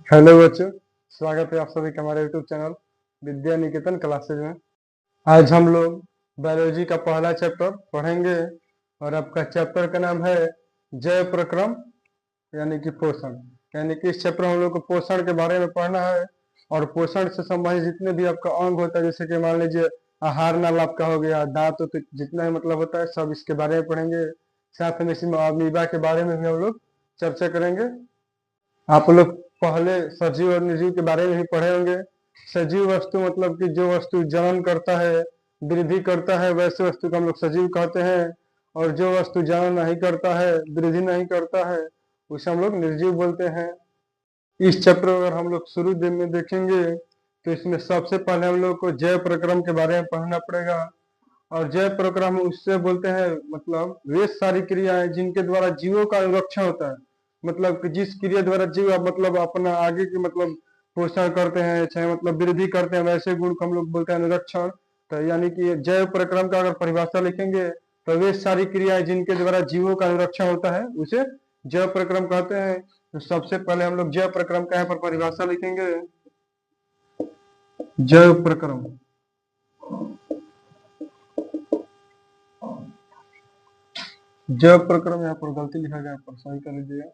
Hello बच्चों, स्वागत है आप सभी का हमारे YouTube channel Vidya Niketan classes में। आज हम लोग बायोलॉजी का पहला चैप्टर पढ़ेंगे और आपका चैप्टर का नाम है जैव प्रक्रम यानी कि पोषण। यानी कि इस चैप्टर में हम लोग को पोषण के बारे में पढ़ना है और पोषण से संबंधित जितने भी आपका अंग होता है, जैसे कि मान लीजिए आहार नाल आपका हो गया, दांत तो जितना भी मतलब होता है सब इसके बारे में पढ़ेंगे। साथ में इसमें अमीबा के बारे में भी हम लोग चर्चा करेंगे। आप लोग पहले सजीव और निर्जीव के बारे में भी पढ़े होंगे। सजीव वस्तु मतलब कि जो वस्तु जनन करता है, वृद्धि करता है, वैसे वस्तु को हम लोग सजीव कहते हैं। और जो वस्तु जनन नहीं करता है, वृद्धि नहीं करता है, उसे हम लोग निर्जीव बोलते हैं। इस चैप्टर अगर हम लोग शुरू दिन में देखेंगे तो इसमें सबसे पहले हम लोग को जैव प्रक्रम के बारे में पढ़ना पड़ेगा। और जैव प्रक्रम उससे बोलते हैं मतलब वे सारी क्रियाएं जिनके द्वारा जीवों का अनुरक्षण होता है। मतलब कि जिस क्रिया द्वारा जीव मतलब अपना आगे की मतलब पोषण करते हैं, चाहे मतलब वृद्धि करते हैं, वैसे गुण को हम लोग बोलते हैं अनुरक्षण। तो यानी कि जैव प्रक्रम का अगर परिभाषा लिखेंगे तो वे सारी क्रियाएं जिनके द्वारा जीवों का अनुरक्षण होता है उसे जैव प्रक्रम कहते हैं। तो सबसे पहले हम लोग जैव प्रक्रम का यहाँ पर परिभाषा लिखेंगे। जैव प्रक्रम जैव प्रक्रम यहाँ पर गलती लिखा गया, पर सही कर लीजिएगा।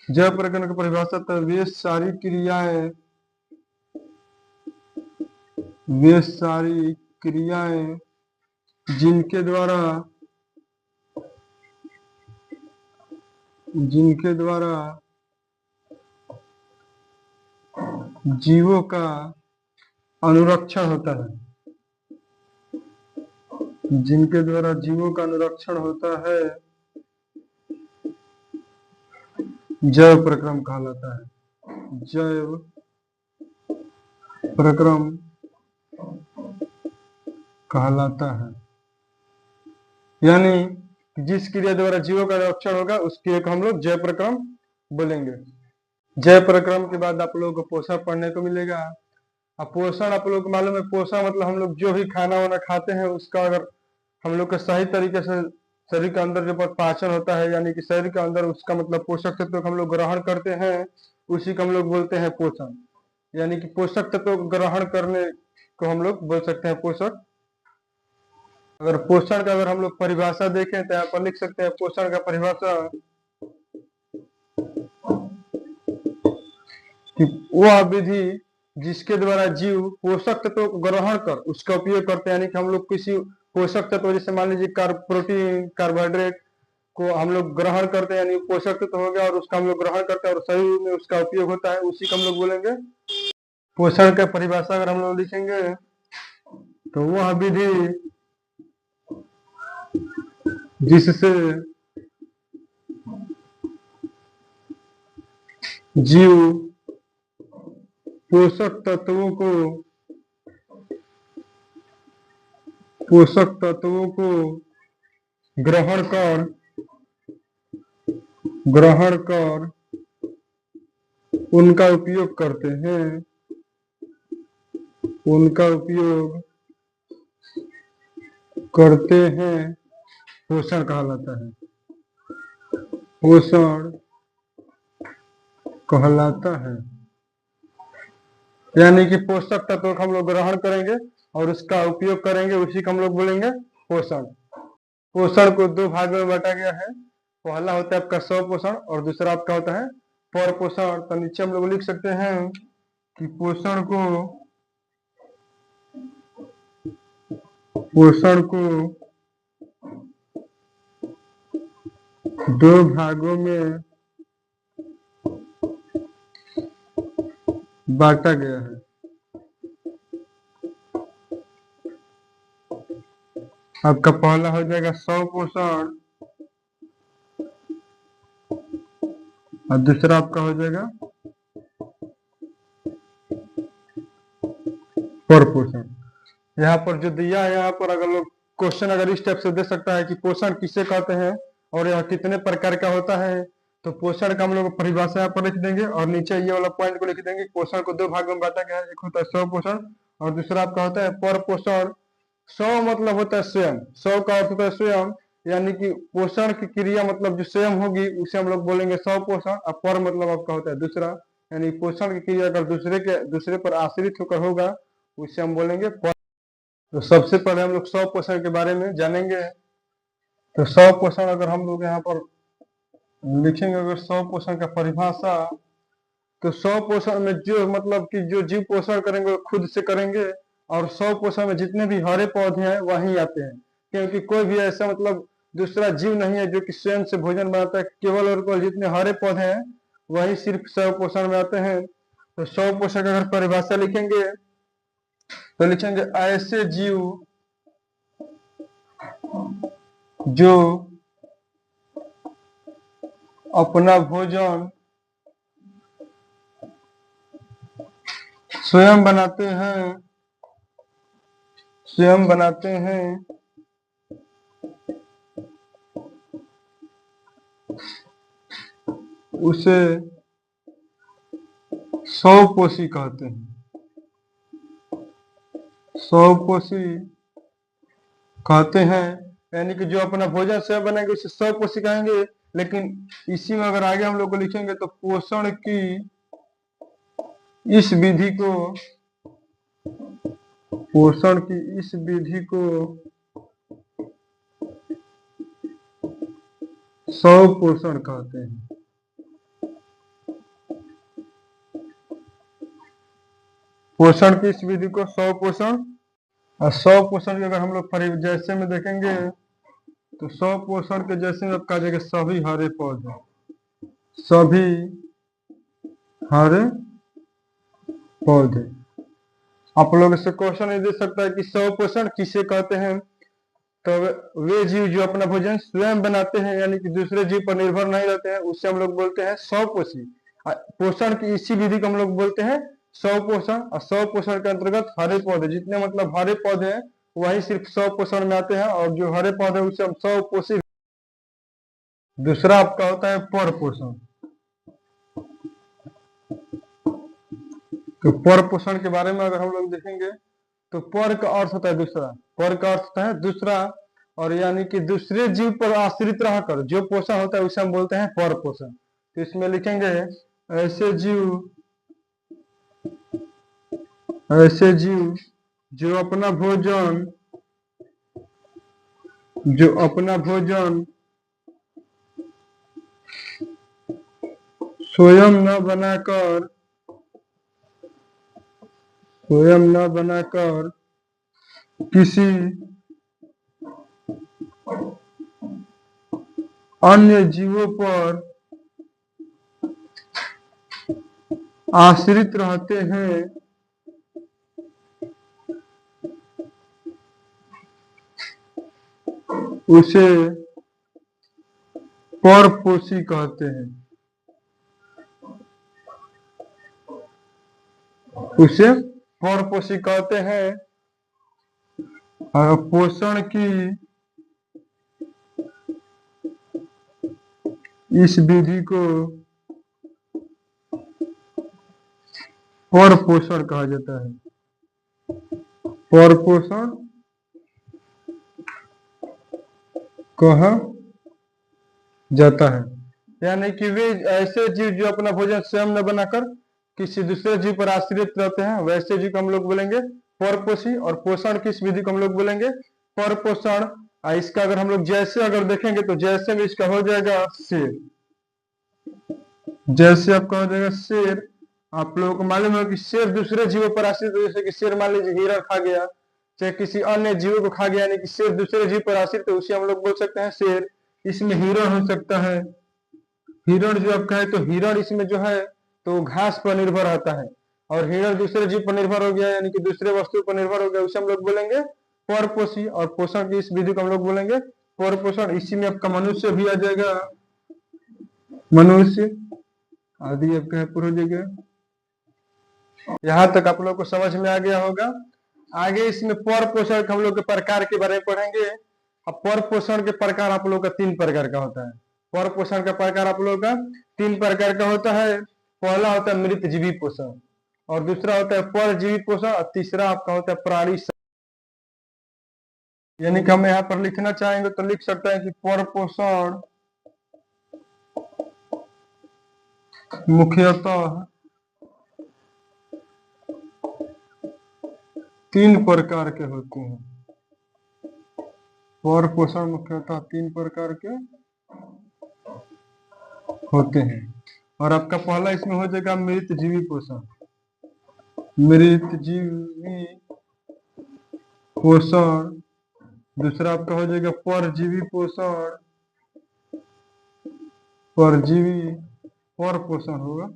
जैव प्रक्रम की परिभाषा तो वे सारी क्रियाएं जिनके द्वारा जीवों का अनुरक्षण होता है, जिनके द्वारा जीवों का अनुरक्षण होता है, जैव प्रक्रम कहलाता है। जैव प्रक्रम कहलाता है। यानी जिस क्रिया द्वारा जीवों का अनुरक्षण होगा उस क्रिया को हम लोग जैव प्रक्रम बोलेंगे। जैव प्रक्रम के बाद आप लोगों को पोषण पढ़ने को मिलेगा। अब पोषण आप लोग को मालूम है, पोषण मतलब हम लोग जो भी खाना वाना खाते हैं उसका अगर हम लोग का सही तरीके से शरीर के अंदर जो पाचन होता है, यानी कि शरीर के अंदर उसका मतलब पोषक तत्व को हम लोग ग्रहण करते हैं, उसी को हम लोग बोलते हैं पोषण। यानी कि पोषक तत्व को ग्रहण करने को हम लोग बोल सकते हैं पोषक। अगर पोषण का अगर हम लोग परिभाषा देखें तो यहाँ पर लिख सकते हैं पोषण का परिभाषा कि वह विधि जिसके द्वारा जीव पोषक तत्व को ग्रहण कर उसका उपयोग करते हैं। यानी कि हम लोग किसी पोषक तत्व जैसे मान लीजिए प्रोटीन, कार्बोहाइड्रेट को हम लोग ग्रहण करते हैं, यानी पोषक तत्व हो गया और उसका हम लोग ग्रहण करते हैं और शरीर में उसका उपयोग होता है, उसी को हम लोग बोलेंगे पोषण का परिभाषा। अगर हम लोग लिखेंगे तो वह विधि जिससे जीव पोषक तत्वों को ग्रहण कर उनका उपयोग करते हैं, पोषण कहलाता है। पोषण कहलाता है यानी कि पोषक तत्व को हम लोग ग्रहण करेंगे और उसका उपयोग करेंगे, उसी को हम लोग बोलेंगे पोषण। पोषण को दो भागों में बांटा गया है। पहला होता है आपका स्व पोषण और दूसरा आपका होता है पर पोषण। तो नीचे हम लोग लिख सकते हैं कि पोषण को दो भागों में बांटा गया है। आपका पहला हो जाएगा स्व पोषण और दूसरा आपका हो जाएगा पर पोषण। यहाँ पर जो दिया है, यहाँ पर अगर लोग क्वेश्चन अगर इस टाइप से दे सकता है कि पोषण किसे कहते हैं और यह कितने प्रकार का होता है, तो पोषण का हम लोग परिभाषा यहाँ पर लिख देंगे और नीचे ये वाला पॉइंट को लिख देंगे। पोषण को दो भागों में बांटा गया है, एक होता है स्व पोषण और दूसरा आपका होता है पर पोषण। स्व मतलब होता है स्वयं, स्व का अर्थ होता है स्वयं, यानी कि पोषण की क्रिया मतलब जो स्वयं होगी उसे हम लोग बोलेंगे स्व पोषण। और पर मतलब आपका होता है दूसरा, यानी पोषण की क्रिया अगर दूसरे पर आश्रित होकर होगा उसे हम बोलेंगे पर। तो सबसे पहले हम लोग स्वपोषण के बारे में जानेंगे। तो स्वपोषण अगर हम लोग यहाँ पर लिखेंगे, अगर स्वपोषण का परिभाषा, तो स्वपोषण में जो मतलब कि जो जीव पोषण करेंगे वो खुद से करेंगे, और स्वपोषण में जितने भी हरे पौधे हैं वही आते हैं, क्योंकि कोई भी ऐसा मतलब दूसरा जीव नहीं है जो कि स्वयं से भोजन बनाता है। केवल और केवल जितने हरे पौधे हैं वही सिर्फ स्वपोषण में आते हैं। तो स्वपोषण का अगर परिभाषा लिखेंगे तो लिखेंगे ऐसे जीव जो अपना भोजन स्वयं बनाते हैं उसे स्वपोषी कहते हैं। स्वपोषी कहते हैं, यानी कि जो अपना भोजन स्वयं बनाएंगे उसे स्वपोषी कहेंगे। लेकिन इसी में अगर आगे हम लोग को लिखेंगे तो पोषण की इस विधि को स्वपोषण कहते हैं। पोषण की इस विधि को स्वपोषण। और स्वपोषण के अगर हम लोग जैसे में देखेंगे तो स्वपोषण के जैसे में आपका जाएगा सभी हरे पौधे, सभी हरे पौधे। आप लोग इससे क्वेश्चन नहीं दे सकता है कि स्वपोषण किसे कहते हैं। तो वे जीव जो अपना भोजन स्वयं बनाते हैं, यानी कि दूसरे जीव पर निर्भर नहीं रहते हैं, उससे हम लोग बोलते हैं स्वपोषी। पोषण की इसी विधि को हम लोग बोलते हैं स्वपोषण। और स्वपोषण के अंतर्गत हरे पौधे, जितने मतलब हरे पौधे हैं वही सिर्फ स्वपोषण में आते हैं, और जो हरे पौधे उसे हम स्वपोषी। दूसरा आपका होता है पर पोषण। तो पर पोषण के बारे में अगर हम लोग देखेंगे तो पर का अर्थ होता है दूसरा, पर का अर्थ होता है दूसरा, और यानी कि दूसरे जीव पर आश्रित रहकर जो पोषण होता है उसे हम बोलते हैं पर पोषण। तो इसमें लिखेंगे ऐसे जीव जो अपना भोजन स्वयं न बनाकर किसी अन्य जीवों पर आश्रित रहते हैं उसे परपोषी कहते हैं। उसे परपोषी कहते हैं। और पोषण की इस विधि को परपोषण कहा जाता है। परपोषण कहा जाता है, यानी कि वे ऐसे जीव जो अपना भोजन स्वयं न बनाकर किसी दूसरे जीव पर आश्रित रहते हैं, वैसे जीव को हम लोग बोलेंगे परपोषी। और पोषण की इस विधि को हम लोग बोलेंगे परपोषण। इसका अगर हम लोग जैसे अगर देखेंगे तो जैसे में इसका हो जाएगा शेर। जैसे आपका हो जाएगा शेर। आप लोगों को मालूम है कि शेर दूसरे जीवों पर आश्रित, जैसे कि शेर मान लीजिए हिरण खा गया, चाहे किसी अन्य जीवों को खा गया, यानी कि शेर दूसरे जीव पर आश्रित, तो उसे हम लोग बोल सकते हैं शेर। इसमें हिरण हो सकता है, हिरण जो आपका है, तो हिरण इसमें जो है तो घास पर निर्भर रहता है, और हिरण दूसरे जीव पर निर्भर हो गया, यानी कि दूसरे वस्तु पर निर्भर हो गया, उसे हम लोग बोलेंगे परपोषी। और पोषण की इस विधि को हम लोग बोलेंगे परपोषण। इसी में आपका मनुष्य भी आ जाएगा, मनुष्य आदि आपका है पूरा जगह। यहाँ तक आप लोग को समझ में आ गया होगा। आगे इसमें पर पोषण हम लोग के प्रकार के बारे में पढ़ेंगे। अब पर पोषण के प्रकार आप लोग का 3 प्रकार का होता है। पर पोषण का प्रकार आप लोग का 3 प्रकार का होता है। पहला होता है मृतजीवी पोषण, और दूसरा होता है परजीवी पोषण, और तीसरा आपका होता है प्राणी। यानी कि हम यहाँ पर लिखना चाहेंगे तो लिख सकते हैं कि पर पोषण मुख्यतः तीन प्रकार के होते हैं। पर पोषण मुख्यतः तीन प्रकार के होते हैं। और आपका पहला इसमें हो जाएगा मृत जीवी पोषण। मृत जीवी पोषण। दूसरा आपका हो जाएगा परजीवी पोषण। परजीवी पर पोषण होगा,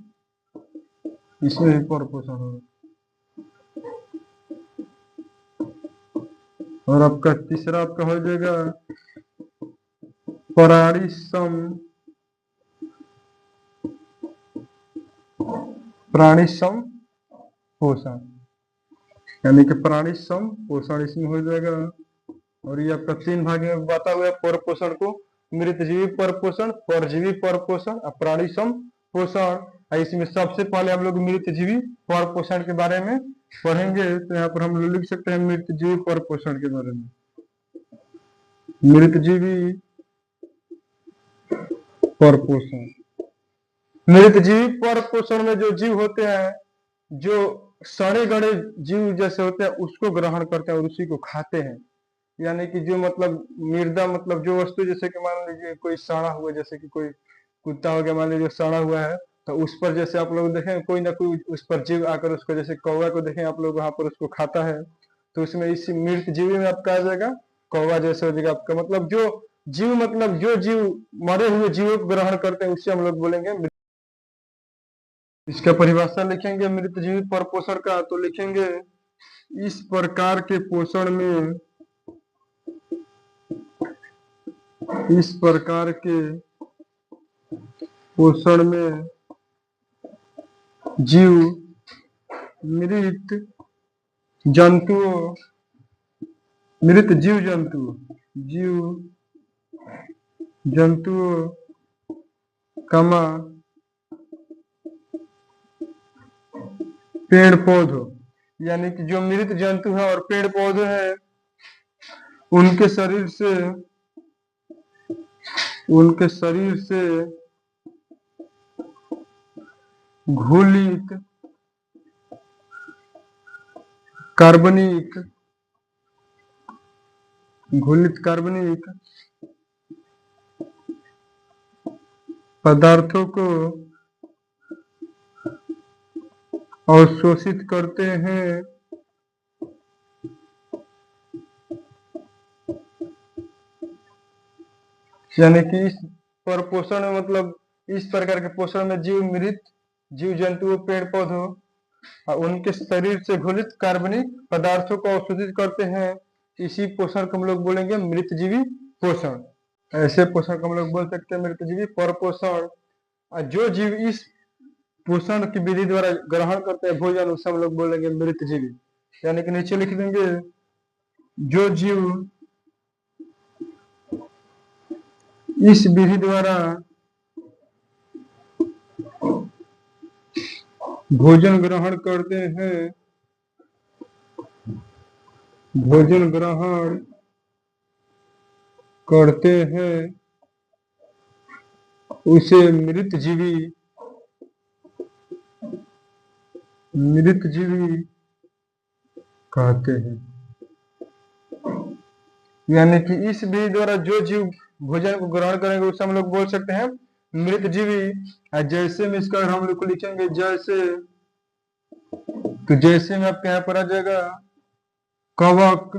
इसमें भी पर पोषण होगा। और आपका तीसरा आपका हो जाएगा प्राणिसम पोषण, यानी कि प्राणिसम पोषण इसमें हो जाएगा। और ये आपका तीन भाग में बांटा हुआ है पर पोषण को, मृतजीवी पर पोषण, परजीवी पर पोषण और प्राणिसम पोषण। इसमें सबसे पहले हम लोग मृतजीवी पर पोषण के बारे में पढ़ेंगे। तो यहाँ पर हम लोग लिख सकते हैं मृतजीवी पर पोषण के बारे में। मृतजीवी पर पोषण। मृतजीवी पर पोषण में जो जीव होते हैं, जो सड़े गड़े जीव जैसे होते हैं, उसको ग्रहण करते हैं और उसी को खाते हैं। यानी कि जो मतलब मृदा मतलब जो वस्तु, जैसे कि मान लीजिए कोई सड़ा हुआ, जैसे कि कोई कुत्ता हो गया मान लीजिए सड़ा हुआ है, तो उस पर जैसे आप लोग देखें कोई ना कोई उस पर जीव आकर उसको, जैसे कौवा को देखें आप लोग वहां पर उसको खाता है, तो उसमें इसी मृत जीवी में आपका आ जाएगा कौवा जैसे हो जाएगा आपका। मतलब जो जीव मतलब जो जीव मरे हुए जीवों को ग्रहण करते हैं उससे हम लोग बोलेंगे। इसका परिभाषा लिखेंगे मृत जीवी पर पोषण का, तो लिखेंगे इस प्रकार के पोषण में, इस प्रकार के पोषण में जीव मृत जंतुओं, मृत जीव जंतुओं कमा पेड़ पौधों, यानी कि जो मृत जंतु है और पेड़ पौधे हैं उनके शरीर से घुलित कार्बनिक पदार्थों को अवशोषित करते हैं। यानी कि इस पर पोषण में मतलब इस प्रकार के पोषण में जीव मृत जीव जंतुओं पेड़ पौधों और उनके शरीर से घुलित कार्बनिक पदार्थों को अवशोषित करते हैं। इसी पोषण को हम लोग बोलेंगे मृतजीवी पोषण। ऐसे पोषण को हम लोग बोल सकते हैं मृतजीवी पर पोषण। और जो जीव इस पोषण की विधि द्वारा ग्रहण करते हैं भोजन, उसे हम लोग बोलेंगे मृतजीवी। यानी कि नीचे लिख देंगे जो जीव इस विधि द्वारा भोजन ग्रहण करते हैं, उसे मृतजीवी कहते हैं। यानी कि इस विधि द्वारा जो जीव भोजन को ग्रहण करेंगे उसे हम लोग बोल सकते हैं मृतजीवी। जैसे में इसका हम लोग को लिखेंगे जैसे, तो जैसे में आपके यहाँ पर आ जाएगा कवक,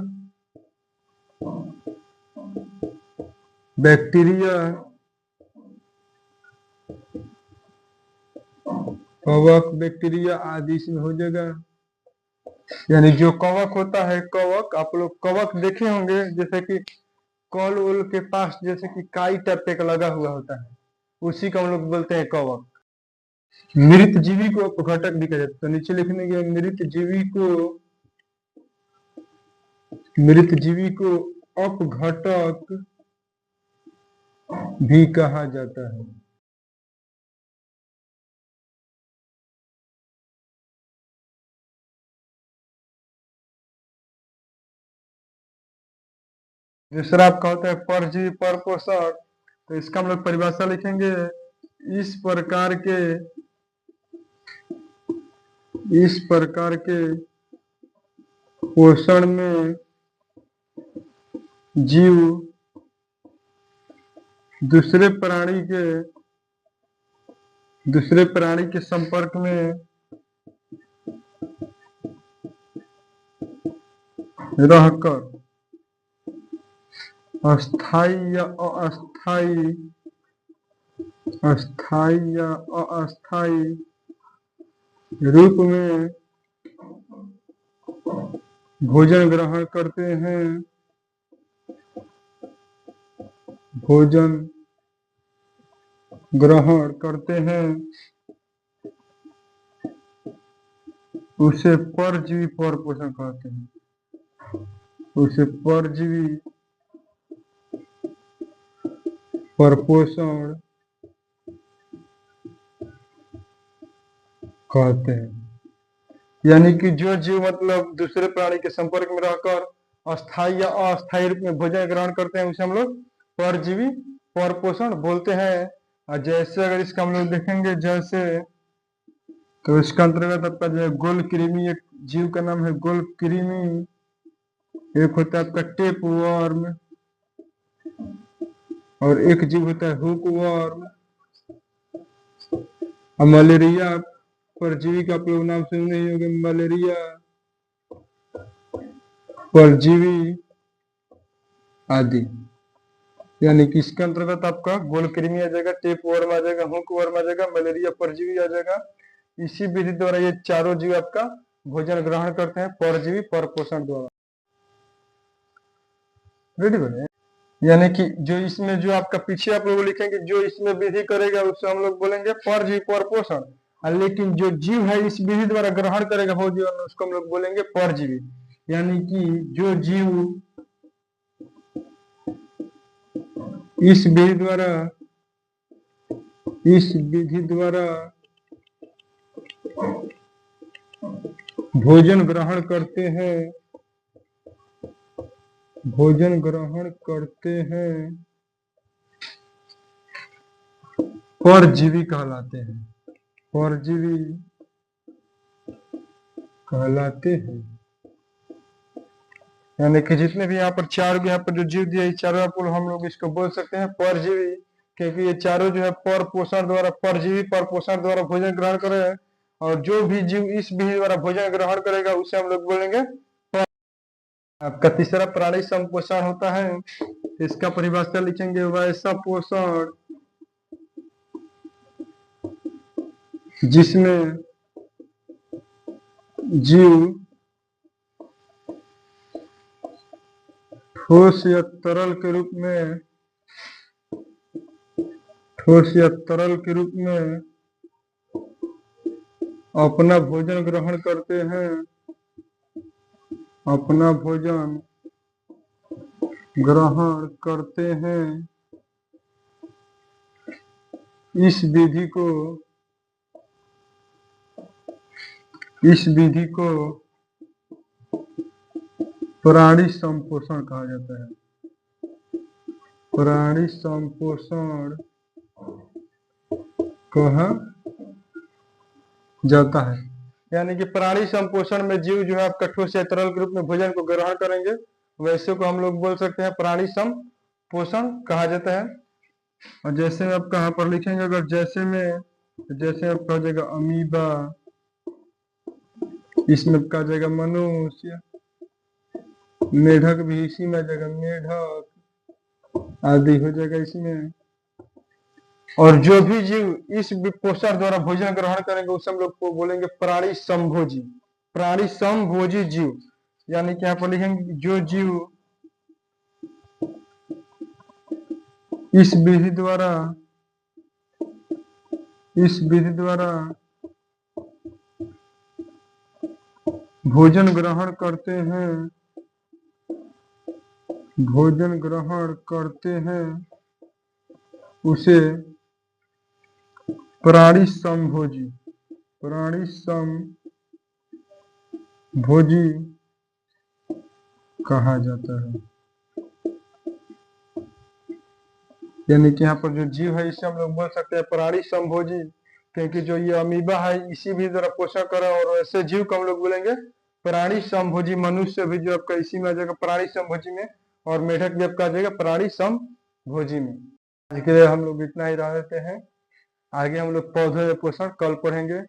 बैक्टीरिया आदि इसमें हो जाएगा। यानी जो कवक होता है, कवक आप लोग कवक देखे होंगे, जैसे कि कॉल उल के पास जैसे कि काई टाइप का लगा हुआ होता है, उसी को हम लोग बोलते हैं कवक। मृत जीवी को अपघटक भी कहा जाता है। तो नीचे लिखने के मृत जीवी को अपघटक भी कहा जाता है। दूसरा आपका होता है परजीवी पर पोषण। तो इसका हम लोग परिभाषा लिखेंगे इस प्रकार के पोषण में जीव दूसरे प्राणी के संपर्क में रहकर अस्थायी या अस्थायी रूप में भोजन ग्रहण करते हैं, उसे परजीवी परपोषण कहते हैं। उसे परजीवी परपोषण कहते हैं। यानी कि जो जीव मतलब दूसरे प्राणी के संपर्क में रहकर अस्थायी या अस्थायी रूप में भोजन ग्रहण करते हैं, उसे हम लोग परजीवी परपोषण बोलते हैं। और जैसे अगर इसका हम लोग देखेंगे जैसे, तो इसका अंतर्गत आपका जो है गोलकृमि, एक जीव का नाम है गोलकृमि, एक होता है आपका टेप वर्म, और एक जीव होता है हुक वर्म। और मलेरिया परजीवी का आप लोग नाम सुने ही होंगे, मलेरिया परजीवी आदि। यानी कि इसके अंतर्गत आपका गोलकृमि आ जाएगा, टेप वर्म आ जाएगा, हुक वर्म आ जाएगा, मलेरिया परजीवी आ जाएगा। इसी विधि द्वारा ये चारों जीव आपका भोजन ग्रहण करते हैं परजीवी परपोषण द्वारा। रेडी बने। यानी कि जो इसमें जो आपका पीछे आप लोग लिखेंगे, जो इसमें विधि करेगा उसे हम लोग बोलेंगे परजीवी परपोषण, लेकिन जो जीव है इस विधि द्वारा ग्रहण करेगा भोजन, उसको हम लोग बोलेंगे परजीवी। यानी कि जो जीव इस विधि द्वारा भोजन ग्रहण करते हैं परजीवी कहलाते हैं। यानी कि जितने भी यहाँ पर जो जीव दिए, चारों आपको हम लोग इसको बोल सकते हैं परजीवी, क्योंकि ये चारों जो है परपोषण द्वारा, परजीवी परपोषण द्वारा भोजन ग्रहण कर रहे हैं। और जो भी जीव इस विधि द्वारा भोजन ग्रहण करेगा उसे हम लोग बोलेंगे। आपका तीसरा प्राणी संपोषण होता है, इसका परिभाषा लिखेंगे, वैसा पोषण जिसमें जीव ठोस या तरल के रूप में अपना भोजन ग्रहण करते हैं। इस विधि को प्राणी संपोषण कहा जाता है। प्राणी संपोषण कहा जाता है। यानी कि प्राणी संपोषण में जीव जो है आपका ठोस या तरल के रूप में भोजन को ग्रहण करेंगे, वैसे को हम लोग बोल सकते हैं प्राणी संपोषण कहा जाता है। और जैसे में आप कहाँ पर लिखेंगे, अगर जैसे आप कहा जाएगा अमीबा, इसमें कहा जाएगा मनुष्य, मेढक भी इसी में आ जाएगा, मेढक आदि हो जाएगा इसमें। और जो भी जीव इस पोषण द्वारा भोजन ग्रहण करेंगे उसे हम लोग को बोलेंगे प्राणी संभोजी जीव। यानी कि यहाँ पर लिखेंगे जो जीव इस विधि द्वारा भोजन ग्रहण करते हैं उसे प्राणी संभोजी कहा जाता है। यानी कि यहाँ पर जो जीव है इसे हम लोग बोल सकते हैं प्राणी संभोजी, क्योंकि जो ये अमीबा है इसी भी द्वारा पोषण कर रहा है, और ऐसे जीव को हम लोग बोलेंगे प्राणी समभोजी मनुष्य भी जो आपका इसी में आ जाएगा प्राणी समभोजी में, और मेढक भी आपका आ जाएगा प्राणी समभोजी में। आज के लिए हम लोग इतना ही रह देते हैं। आगे हम लोग पौधे में पोषण कल पढ़ेंगे।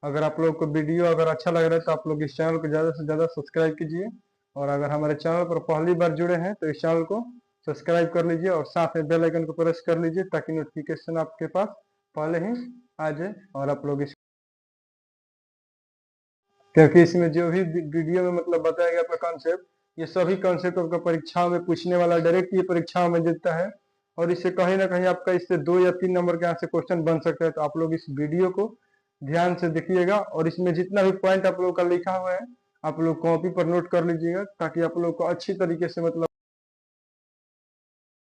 अगर आप लोग को वीडियो अगर अच्छा लग रहा है तो आप लोग इस चैनल को ज़्यादा से ज़्यादा सब्सक्राइब कीजिए, और अगर हमारे चैनल पर पहली बार जुड़े हैं तो इस चैनल को सब्सक्राइब कर लीजिए और साथ में बेल आइकन को प्रेस कर लीजिए ताकि नोटिफिकेशन आपके पास पहले ही आ जाए। और आप लोग क्योंकि इसमें जो भी वीडियो में मतलब बताया गया आपका कॉन्सेप्ट, ये सभी कॉन्सेप्ट आपका परीक्षाओं में पूछने वाला, डायरेक्ट ये परीक्षाओं में देता है, और इससे कहीं ना कहीं आपका इससे 2 या 3 नंबर के यहाँ से क्वेश्चन बन सकता है। तो आप लोग इस वीडियो को ध्यान से देखिएगा, और इसमें जितना भी पॉइंट आप लोग का लिखा हुआ है आप लोग कॉपी पर नोट कर लीजिएगा ताकि आप लोग को अच्छी तरीके से मतलब।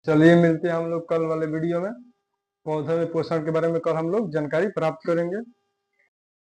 चलिए मिलते हैं हम लोग कल वाले वीडियो में। पौधों में पोषण के बारे में कल हम लोग जानकारी प्राप्त करेंगे।